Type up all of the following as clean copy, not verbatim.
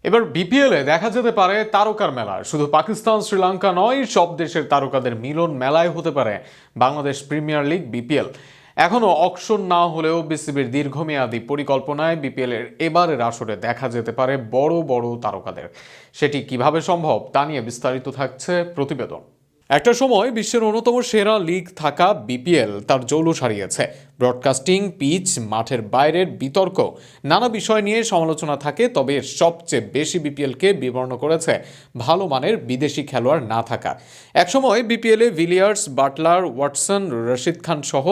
এবার বিপিএলে দেখা যেতে পারে তারকার মেলা। শুধু পাকিস্তান শ্রীলঙ্কা নয়, সব দেশের তারকাদের মিলন মেলায় হতে পারে বাংলাদেশ প্রিমিয়ার লিগ বিপিএল। এখনো অকশন না হলেও বিসিবির দীর্ঘমেয়াদী পরিকল্পনায় বিপিএল এর এবারের আসরে দেখা যেতে পারে বড় বড় তারকাদের। সেটি কিভাবে সম্ভব তা নিয়ে বিস্তারিত থাকছে প্রতিবেদন। একটা সময় বিশ্বের অন্যতম সেরা লিগ থাকা বিপিএল তার জৌলুস হারিয়েছে। ব্রডকাস্টিং, পিচ, মাঠের বাইরের বিতর্ক, নানা বিষয় নিয়ে সমালোচনা থাকে। তবে সবচেয়ে বেশি বিপিএলকে বিবর্ণ করেছে ভালো মানের বিদেশি খেলোয়াড় না থাকা। একসময় বিপিএলে Villiers, Butler, Watson, Rashid Khan সহ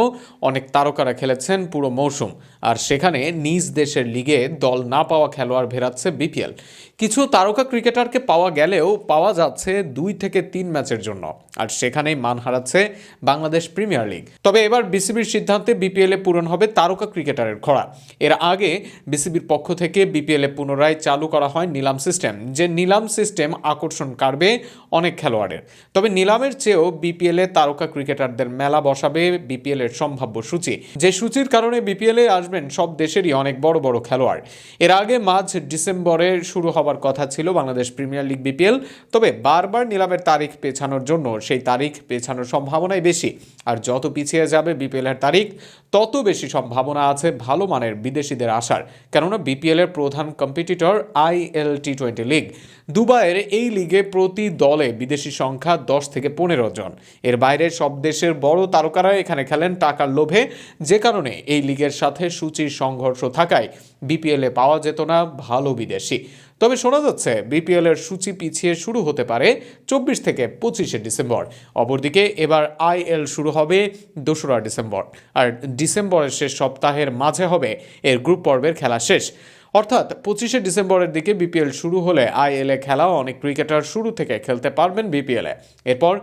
অনেক তারকারা খেলেছেন পুরো মৌসুম। আর সেখানে নিজ দেশের লিগে দল না পাওয়া খেলোয়াড় ভেরাচ্ছে বিপিএল। কিছু তারকা ক্রিকেটারকে পাওয়া গেলেও পাওয়া যাচ্ছে 2 থেকে 3 ম্যাচের জন্য, আর সেখানেই মান হারাচ্ছে বাংলাদেশ প্রিমিয়ার লিগ। তবে এবার বিসিবির সিদ্ধান্তে বিপিএল এ পূরণ হবে তারকা ক্রিকেটারের খরা। এর আগে বিসিবির পক্ষ থেকে বিপিএল এ পুনরায় চালু করা হয় নিলাম সিস্টেম। যে নিলাম সিস্টেম আকর্ষণ কাড়বে অনেক খেলোয়াড়ের। তবে নিলামের চেয়েও বিপিএল এ তারকা ক্রিকেটারদের মেলা বসাবে বিপিএল এর সম্ভাব্য সূচি। যে সূচির কারণে বিপিএল এ আসবেন সব দেশেরই অনেক বড় বড় খেলোয়াড়। এর আগে মার্চ ডিসেম্বরে শুরু হবার কথা ছিল বাংলাদেশ প্রিমিয়ার লিগ বিপিএল। তবে বারবার নিলামের তারিখ পেছানোর জন্য সেই তারিখ পেছানোর সম্ভাবনাই বেশি। আর যত পিছিয়ে যাবে বিপিএল এর তারিখ, তত বেশি সম্ভাবনা আছে ভালো মানের বিদেশিদের আসার। কেননা বিপিএল এর প্রধান কম্পিটিটর IL T20 লিগ। দুবাইয়ের এই লিগে প্রতি দলে বিদেশি সংখ্যা 10 থেকে 15 জন। এর বাইরে সব দেশের বড় তারকারা এখানে খেলেন টাকার লোভে। যে কারণে এই লিগের সাথে সূচির সংঘর্ষ থাকায় বিপিএল এ পাওয়া যেত না ভালো বিদেশি। তবে শোনা যাচ্ছে বিপিএল এর সূচি পিছিয়ে শুরু হতে পারে 24 থেকে 25 ডিসেম্বর। অপরদিকে এবার IL শুরু হবে 2রা ডিসেম্বর, আর ডিসেম্বরের শেষ সপ্তাহের মাঝে হবে এর গ্রুপ পর্বের খেলা শেষ। অর্থাৎ 25 ডিসেম্বরের দিকে বিপিএল শুরু হলে IL এ খেলা অনেক ক্রিকেটার শুরু থেকে খেলতে পারবেন বিপিএল এ। এরপর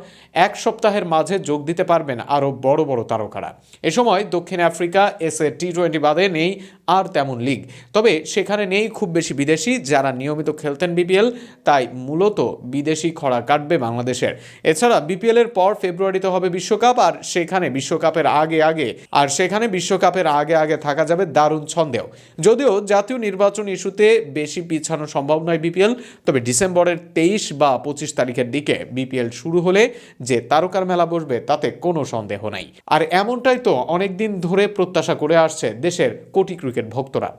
এক সপ্তাহের মাঝে যোগ দিতে পারবেন আরও বড় বড় তারকারা। এ সময় দক্ষিণ আফ্রিকা SA T20 বাদে নেই আর তেমন লিগ। তবে সেখানে নেই খুব বেশি বিদেশি যারা নিয়মিত খেলতেন বিপিএল। তাই মূলত বিদেশি খরা কাটবে বাংলাদেশের। এছাড়া বিপিএল এর পর ফেব্রুয়ারিতে হবে বিশ্বকাপ, আর সেখানে বিশ্বকাপের আগে থাকা যাবে দারুণ ছন্দেও। যদিও জাতীয় নির্বাচন ইস্যুতে বেশি পিছানো সম্ভব নয় বিপিএল। তবে ডিসেম্বরের 23 বা 25 তারিখের দিকে বিপিএল শুরু হলে যে তারকার মেলা বসবে তাতে কোনো সন্দেহ নাই। আর এমনটাই তো অনেকদিন ধরে প্রত্যাশা করে আসছে দেশের কোটি ক্রিকেট ভক্তরা।